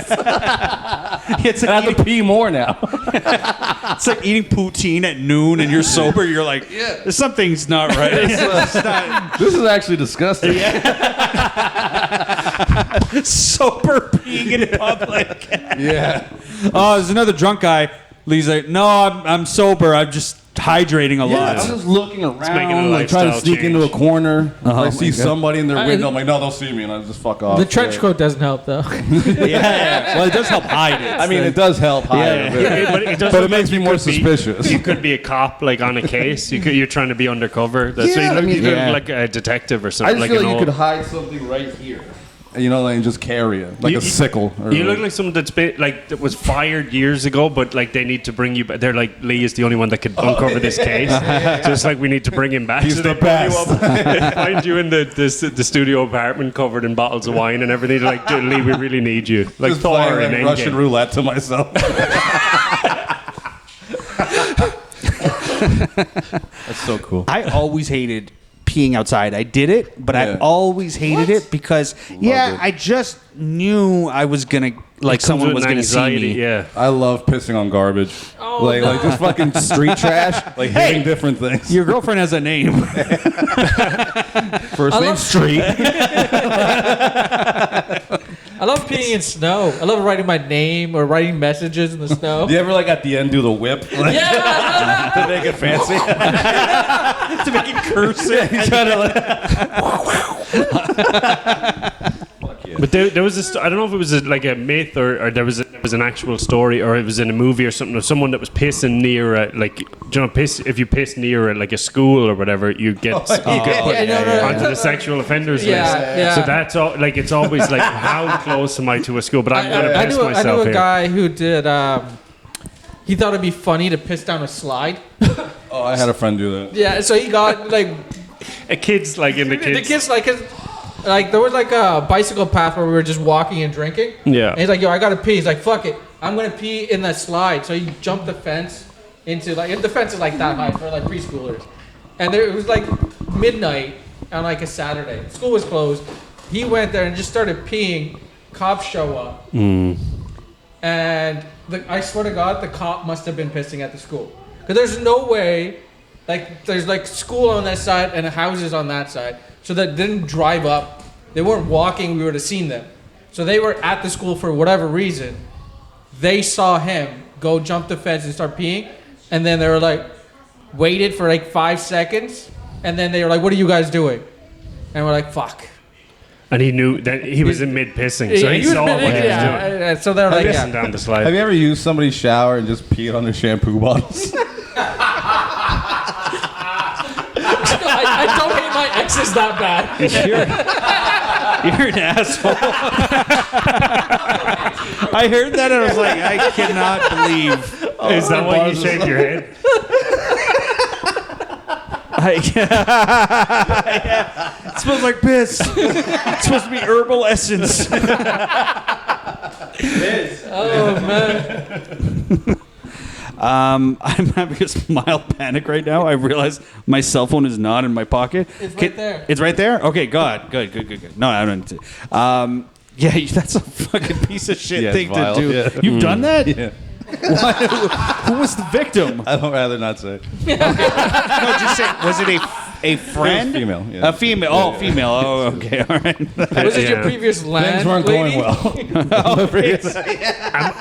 It's I like, have to pee more now. it's like eating poutine at noon and you're sober. You're like, something's not right. It's not This is actually disgusting. sober peeing in public. Yeah. Oh, there's another drunk guy. Lee's like, no, I'm sober. I'm just hydrating a lot. I'm just looking making a around, like trying to lifestyle sneak change. into a corner. If I my see God. somebody in their window, I'm like, no, they'll see me, and I just fuck off. the trench coat doesn't help though. Yeah. Well, it does help hide it. I mean, it does help hide a bit. But it, does But look it makes like me you more could be- suspicious. You could be a cop, like on a case. You're trying to be undercover. That's Yeah, what I you mean, look yeah. like a detective or I something. just like feel an like you old- could hide something right here. You know, like, and just carry it. Like You- a sickle. Or You look like someone that's been like that was fired years ago, but like they need to bring you back. They're like, Lee is the only one that could uncover this case. Just like we need to bring him back. He's so the they pull you best. up, they find you in the studio apartment covered in bottles of wine and everything. They're like, Lee, we really need you. Like just Thor playing in like Russian Endgame. roulette to myself. That's so cool. I always hated peeing outside. I did it, but I Yeah. always hated it because it. I just knew I was gonna like Comes someone with was an gonna see anxiety, me. Yeah. I love pissing on garbage. Like just fucking street trash. Like hitting different things. Your girlfriend has a name. First name love- Street. I love peeing in snow. I love writing my name or writing messages in the snow. Do you ever like at the end do the whip? Like, Yeah. to make it fancy? to make it cursive. But there was this. I don't know if it was like a myth or there was was an actual story, or it was in a movie or something, of someone that was pissing near if you piss near like a school or whatever, you get put onto the sexual offenders list. Yeah. So that's all. Like it's always like, how close am I to a school? But I'm gonna piss I myself knew a here. guy who did. He thought it'd be funny to piss down a slide. Oh, I had a friend do that. Yeah, so he got like A kid's like in the kids. the kids like there was like a bicycle path where we were just walking and drinking. Yeah. And he's like, yo, I gotta pee. He's like, fuck it, I'm gonna pee in the slide. So he jumped the fence into like, the fence is like that high for like preschoolers. And it was like midnight on like a Saturday. School was closed. He went there and just started peeing. Cops show up. And I swear to God, the cop must have been pissing at the school. Because there's no way, like, there's like school on that side and houses on that side. So that didn't drive up. They weren't walking, we would have seen them. So they were at the school for whatever reason. They saw him go jump the fence and start peeing. And then they were like, waited for like 5 seconds. And then they were like, what are you guys doing? And we're like, fuck. And he knew that he was in mid pissing, so he was saw what he was doing. yeah. So they're like, Pissing down the slide. Have you ever used somebody's shower and just peed on their shampoo bottles? I don't hate my exes that bad. You're an asshole. I heard that and I was like, I cannot believe. Is that why you shaved your head? It smells like piss. It's supposed to be herbal essence. Oh man. I'm having a mild panic right now. I realize my cell phone is not in my pocket. It's right there. It's right there? Okay, good. No, I don't need to. Yeah, that's a fucking piece of shit thing it's vile, to do. yeah. You've done that? Yeah. Who was the victim? I don't rather not say. No, just say, was it a friend? It was female, yeah. A female. Oh, female. Oh, okay. All right. Was it your previous land? Things weren't lady? going well.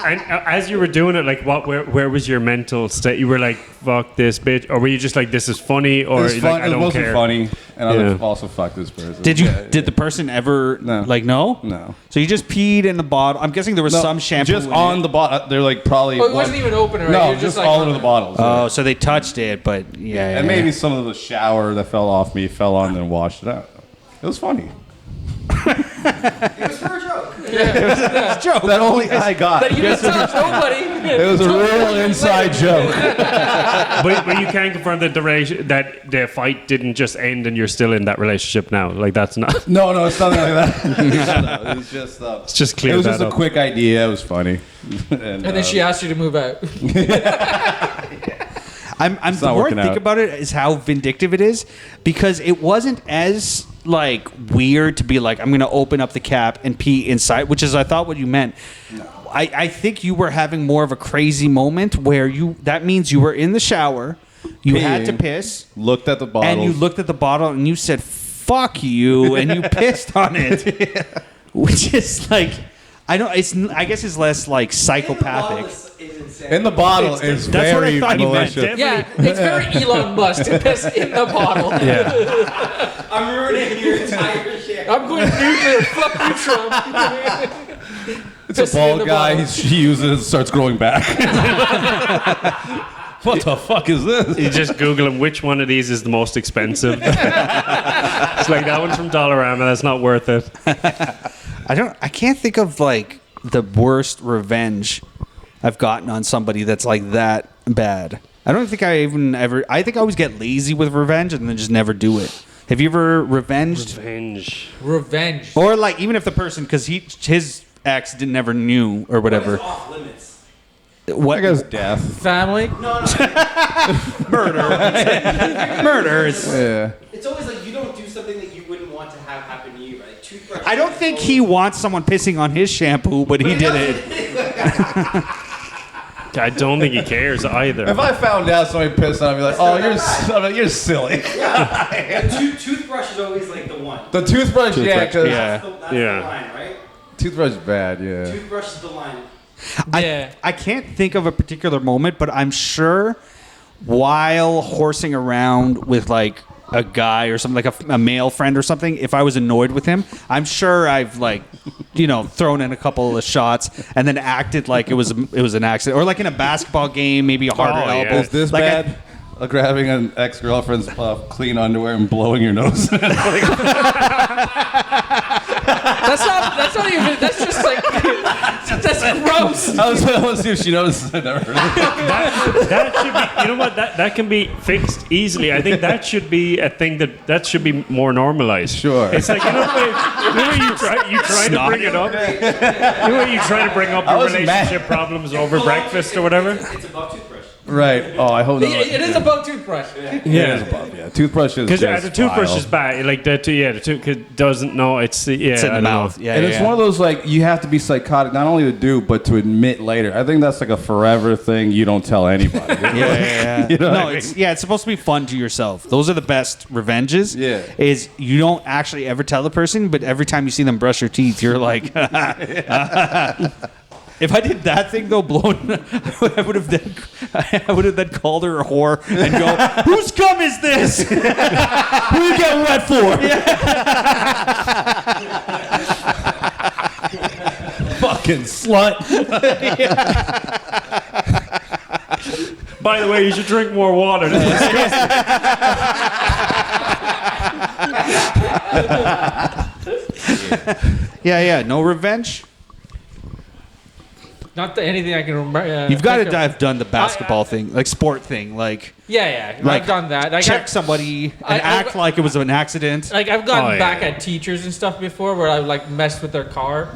And as you were doing it, like, where was your mental state? You were like, "Fuck this bitch," or were you just like, "This is funny," or It was like, "I it don't was mostly care"? funny, and I Yeah. would also fuck this person. Did you? Yeah, Did the person ever? No. Like no. No. So you just peed in the bottle. I'm guessing there was No, some shampoo. just in on it. the bottle. They're like probably. Oh, it wasn't even open, right? No, You're just like, all over the bottles. Oh, so they touched it, but yeah. And maybe some of the shower that fell off me fell on and washed it out. It was funny. It was for a joke. That only I got. But you didn't tell nobody. It was a real inside joke. But you can confirm that the fight didn't just end and you're still in that relationship now. Like that's not. No, it's nothing like that. No, it was just. It's just clear. It was that just a up. quick idea. It was funny. And then she asked you to move out. I'm the not more I working think out. about it is how vindictive it is, because it wasn't as like weird to be like, I'm gonna open up the cap and pee inside, which is I thought what you meant. No. I think you were having more of a crazy moment where that means you were in the shower, you had to Peeing, piss, looked at the bottle, and you looked at the bottle and you said fuck you and you pissed on it. Which is like, I guess it's less like psychopathic. in the bottle is that's what I very thought you meant. malicious. Yeah, it's very Elon Musk to piss in the bottle. Yeah. I'm ruining your entire shit. I'm going nuclear. Fuck you, Trump. It's a bald guy. He uses it and starts growing back. What the fuck is this? You just Google them, which one of these is the most expensive. It's like, that one's from Dollarama, that's not worth it. I can't think of like the worst revenge I've gotten on somebody that's like that bad. I don't think I even ever. I think I always get lazy with revenge and then just never do it. Have you ever revenged? Revenge. Or like even if the person, because his ex never knew or whatever. Off limits. What? I guess death. Family. Murder. Murders. Yeah. It's always like you don't do something that you wouldn't want to have happen to you, right? Toothbrush. I don't think he wants someone pissing on his shampoo, but he did it. I don't think he cares either. If I found out somebody pissed on, I'd be like, "Oh, you're silly." The toothbrush is always like the one. The toothbrush, yeah, because That's the Yeah. line, right? toothbrush is bad, yeah. Toothbrush is the line. I can't think of a particular moment, but I'm sure while horsing around with like a guy or something, like a male friend or something, if I was annoyed with him, I'm sure I've like, thrown in a couple of shots and then acted like it was an accident, or like in a basketball game, maybe a harder elbow. Is this like bad? Grabbing an ex-girlfriend's clean underwear and blowing your nose. That's not even. That's just like. That's gross. I want to see if she notices. I never heard of it. That should be. You know what? That can be fixed easily. I think that should be a thing that should be more normalized. Sure. It's like you try to bring it up. You try to bring up your relationship problems over breakfast or whatever. It's above toothbrush. Right. Oh, I hope not. It is above toothbrush. Yeah, it is above. Yeah, toothbrush is because just the toothbrush wild. is bad. Like the tooth doesn't know it's It's in the mouth. Yeah, And it's one of those like you have to be psychotic not only to do but to admit later. I think that's like a forever thing you don't tell anybody. Yeah. You know what I No, mean? it's supposed to be fun to yourself. Those are the best revenges. Yeah. Is you don't actually ever tell the person, but every time you see them brush their teeth, you're like, if I did that thing though, blown, I would have then called her a whore and go, "Whose cum is this? Who are you getting wet for?" Fucking slut. By the way, you should drink more water. This is disgusting. Yeah. No revenge. Not anything I can remember. You've got to have done the basketball thing, like sport thing, like Yeah. like I've done that. Like, check somebody and act like it was an accident. Like I've gotten Oh, back yeah. at teachers and stuff before, where I like messed with their car.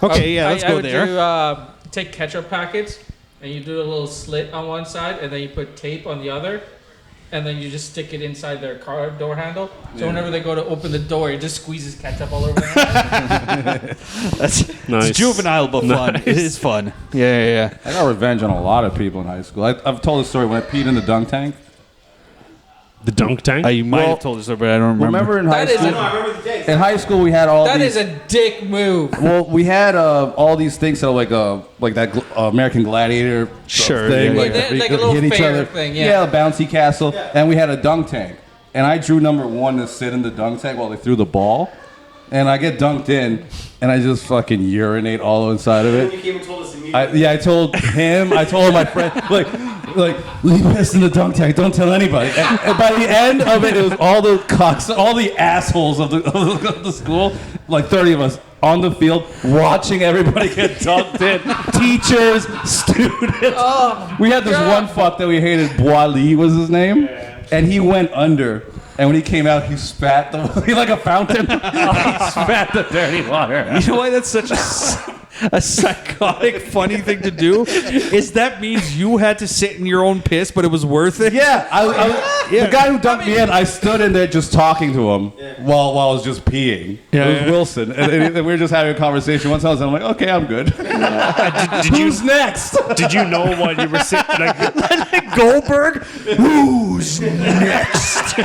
Okay, yeah, let's I go would there. Do, take ketchup packets and you do a little slit on one side, and then you put tape on the other, and then you just stick it inside their car door handle. So whenever they go to open the door, it just squeezes ketchup all over their hand. That's Nice. It's juvenile but fun. Nice. It is fun. Yeah. I got revenge on a lot of people in high school. I've told the story when I peed in the dunk tank. The dunk tank. You might have told us, but I don't remember. Remember in high That is school? I remember the days. In high school, we had all That these. is a dick move. Well, we had all these things that are like that American Gladiator Sure, thing, yeah, like, yeah. we Like a could little hit each fair other. thing, yeah. a bouncy castle, and we had a dunk tank. And I drew number 1 to sit in the dunk tank while they threw the ball, and I get dunked in, and I just fucking urinate all inside of You it. came and told us immediately. I told him, I told my friend, like, leave this in the dunk tank. Don't tell anybody. And by the end of it, it was all the cocks, all the assholes of the school, like 30 of us on the field, watching everybody get dunked in. Teachers, students. We had this one fuck that we hated. Boily was his name, and he went under. And when he came out, he spat like a fountain. He spat the dirty water. You know why that's such a psychotic, funny thing to do? Is that means you had to sit in your own piss, but it was worth it? Yeah, the guy who dunked me in, I stood in there just talking to him while I was just peeing. Yeah, it was yeah. Wilson, and we were just having a conversation. Once I was, I'm like, okay, I'm good. Who's next? Did you know while you were sitting like Goldberg? Who's next?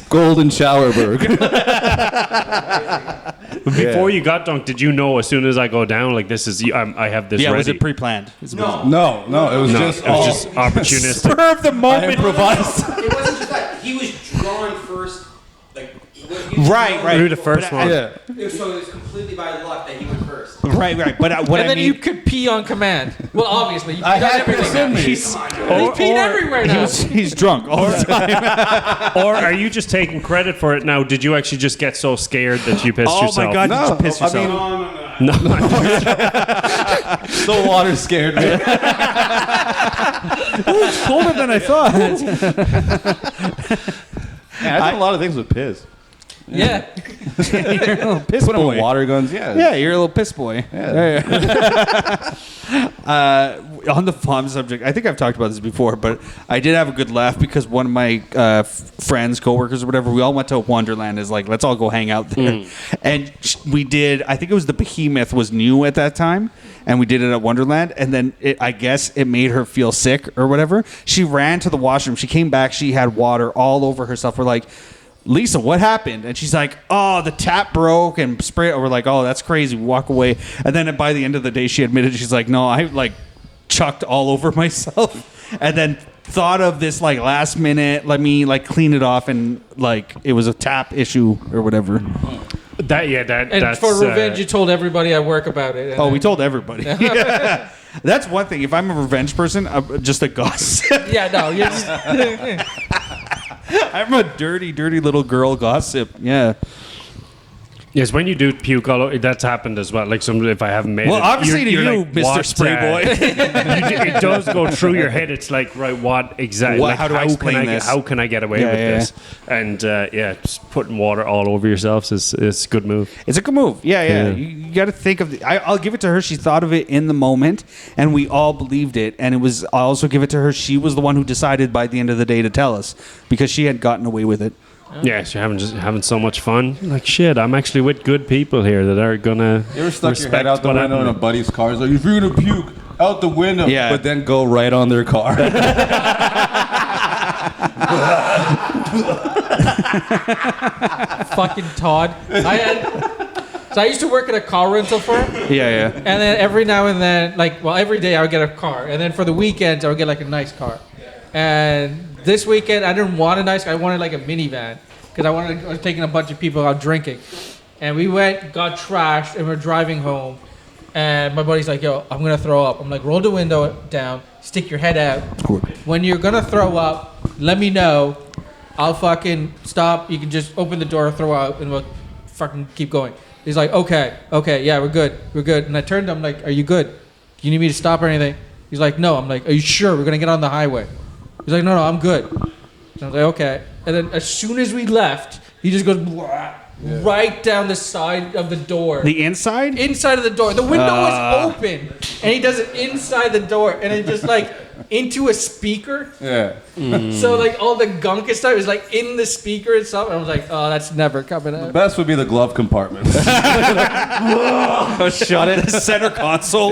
Golden Showerberg. before you got dunked? Did you know as soon as I go down, like this is I have this Yeah, ready? was it pre-planned? No. No, it was No, just it was just opportunistic. Spur of the I moment. improvised. It wasn't just that. He was drawn first. Like, he was Right. Who the first But one? Yeah. So it was completely by luck that he went first. Right. But what And I then mean, you could pee on command. Well, obviously, you I peed on had everything piss in now. me. He's peed everywhere now. he's drunk all the time. Or are you just taking credit for it now? Did you actually just get so scared that you pissed Oh yourself? my God! Did No, you piss I yourself? mean, No. the water scared me. It's colder than I thought. Yeah, I did a lot of things with piss. Yeah. Piss Put them boy. in water guns. Yeah. Yeah, you're a little piss boy. Yeah. On the fun subject, I think I've talked about this before, but I did have a good laugh because one of my friends, coworkers, or whatever, we all went to Wonderland. Is like, let's all go hang out there, and we did. I think it was the Behemoth was new at that time, and we did it at Wonderland. And then I guess it made her feel sick or whatever. She ran to the washroom. She came back. She had water all over herself. We're like, Lisa, what happened? And she's like, oh, the tap broke and spray. We're like, oh, that's crazy. We walk away. And then by the end of the day, she admitted, she's like, no, I like chucked all over myself. And then thought of this like last minute. Let me like clean it off, and like it was a tap issue or whatever. And That's for revenge, you told everybody at work about it. Oh, we told everybody. That's one thing. If I'm a revenge person, I'm just a gossip. Yeah, no. You're just, I'm a dirty, dirty little girl gossip. Yeah. Yes, when you do puke all over, that's happened as well. Like if I haven't made Well, it. obviously to you, Mr. what, Spray Boy. it does go through your head. It's like, right, what exactly? What- like, how do I explain this? How can I get away with this? And just putting water all over yourselves is a good move. It's a good move. Yeah. You got to think of I'll give it to her. She thought of it in the moment, and we all believed it. And I'll also give it to her. She was the one who decided by the end of the day to tell us because she had gotten away with it. Yes, you're having so much fun. Like shit, I'm actually with good people here that are gonna. You ever stuck your respect head out the what window in a happened. buddy's car? It's like, if you're gonna puke out the window, Yeah. but then go right on their car. fucking Todd. So I used to work at a car rental firm, Yeah. and then every now and then, every day I would get a car, and then for the weekends I would get like a nice car. And this weekend I didn't want a nice car. I wanted like a minivan because I was taking a bunch of people out drinking, and we went, got trashed, and we're driving home. And my buddy's like, yo, I'm gonna throw up. I'm like, roll the window down, stick your head out. When you're gonna throw up, let me know. I'll fucking stop. You can just open the door, throw out, and we'll fucking keep going. He's like, okay, yeah, we're good. And I turned to him like, are you good? Do you need me to stop or anything? He's like, no. I'm like, are you sure? We're gonna get on the highway. He's like, no, I'm good. And I was like, okay. And then as soon as we left, he just goes right down the side of the door. The inside? Inside of the door. The window was open, and he does it inside the door, and it just like into a speaker. Yeah. So like all the gunk and stuff is like in the speaker itself. And I was like, oh, that's never coming out. Best would be the glove compartment. Shut it. Center console.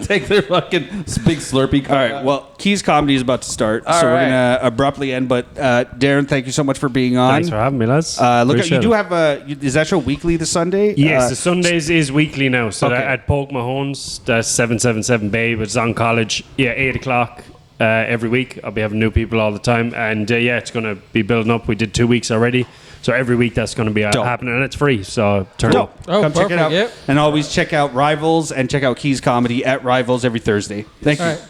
Take their fucking big Slurpee. All right. Well, Keys Comedy is about to start, so we're right. gonna abruptly end. But Darren, thank you so much for being on. Thanks for having me, lads. Look, at, you Appreciate do it. have is that show weekly this Sunday? Yes, the Sundays is weekly now. So Okay. at Poke Mahone's, that's 777 Babe. It's on College. 8 o'clock every week. I'll be having new people all the time. And it's going to be building up. We did 2 weeks already. So every week that's going to be happening. And it's free. So turn Dope. up. Oh, Come check it perfect, out. yep. And always check out Rivals and check out Keys Comedy at Rivals every Thursday. Thank you. All right.